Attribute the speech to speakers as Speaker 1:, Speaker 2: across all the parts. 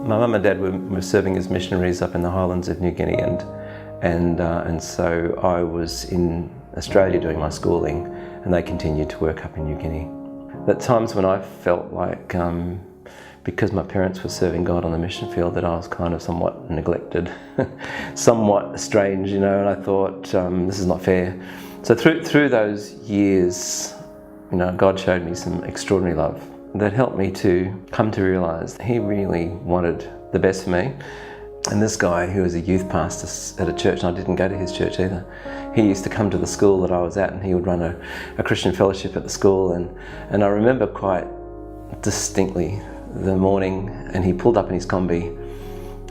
Speaker 1: My mum and dad were serving as missionaries up in the highlands of New Guinea, and so I was in Australia doing my schooling, and they continued to work up in New Guinea. At times when I felt like, because my parents were serving God on the mission field, that I was kind of somewhat neglected, somewhat strange, and I thought, this is not fair. So through those years, God showed me some extraordinary love that helped me to come to realise He really wanted the best for me. And this guy, who was a youth pastor at a church, and I didn't go to his church either, he used to come to the school that I was at, and he would run a Christian fellowship at the school. And I remember quite distinctly the morning, and he pulled up in his Kombi,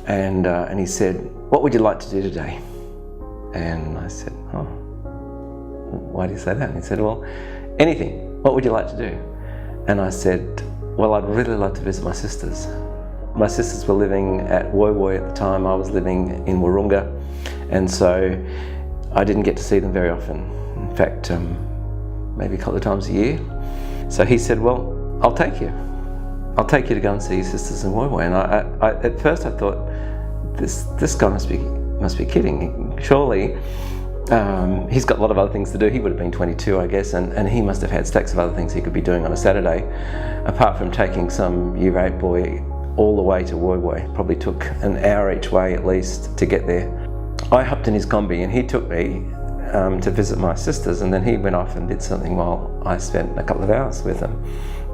Speaker 1: and he said, "What would you like to do today?" And I said, "Oh, why do you say that?" And he said, "Well, anything. What would you like to do?" And I said, "Well, I'd really love to visit my sisters." My sisters were living at Woy Woy at the time. I was living in Wahroonga, and so I didn't get to see them very often. In fact, maybe a couple of times a year. So he said, "Well, I'll take you. I'll take you to go and see your sisters in Woy Woy." And I at first I thought, this guy must be kidding. Surely he's got a lot of other things to do. He would have been 22, I guess, and he must have had stacks of other things he could be doing on a Saturday, apart from taking some Year 8 boy all the way to Woy Woy. Probably took an hour each way at least to get there. I hopped in his Kombi, and he took me to visit my sisters, and then he went off and did something while I spent a couple of hours with him.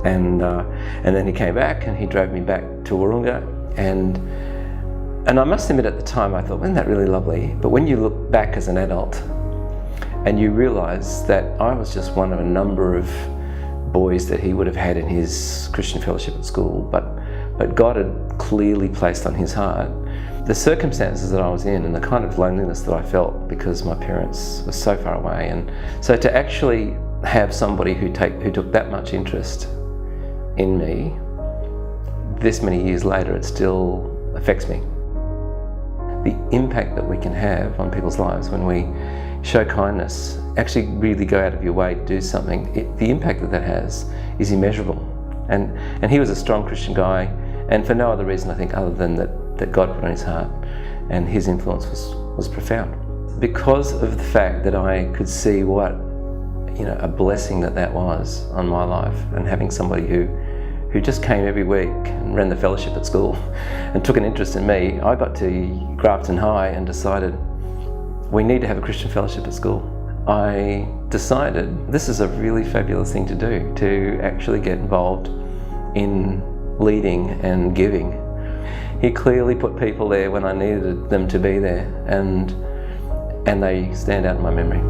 Speaker 1: And then he came back, and he drove me back to Wahroonga, and I must admit at the time I thought, isn't that really lovely? But when you look back as an adult and you realise that I was just one of a number of boys that he would have had in his Christian fellowship at school, but God had clearly placed on his heart the circumstances that I was in and the kind of loneliness that I felt because my parents were so far away. And so to actually have somebody who took that much interest in me, this many years later, it still affects me. The impact that we can have on people's lives when we show kindness, actually really go out of your way to do something, the impact that has is immeasurable. And he was a strong Christian guy, and for no other reason, I think, other than that God put on his heart, and his influence was profound. Because of the fact that I could see what a blessing that was on my life, and having somebody who just came every week and ran the fellowship at school and took an interest in me, I got to Grafton High and decided we need to have a Christian fellowship at school. I decided this is a really fabulous thing to do, to actually get involved in leading and giving. He clearly put people there when I needed them to be there, and they stand out in my memory.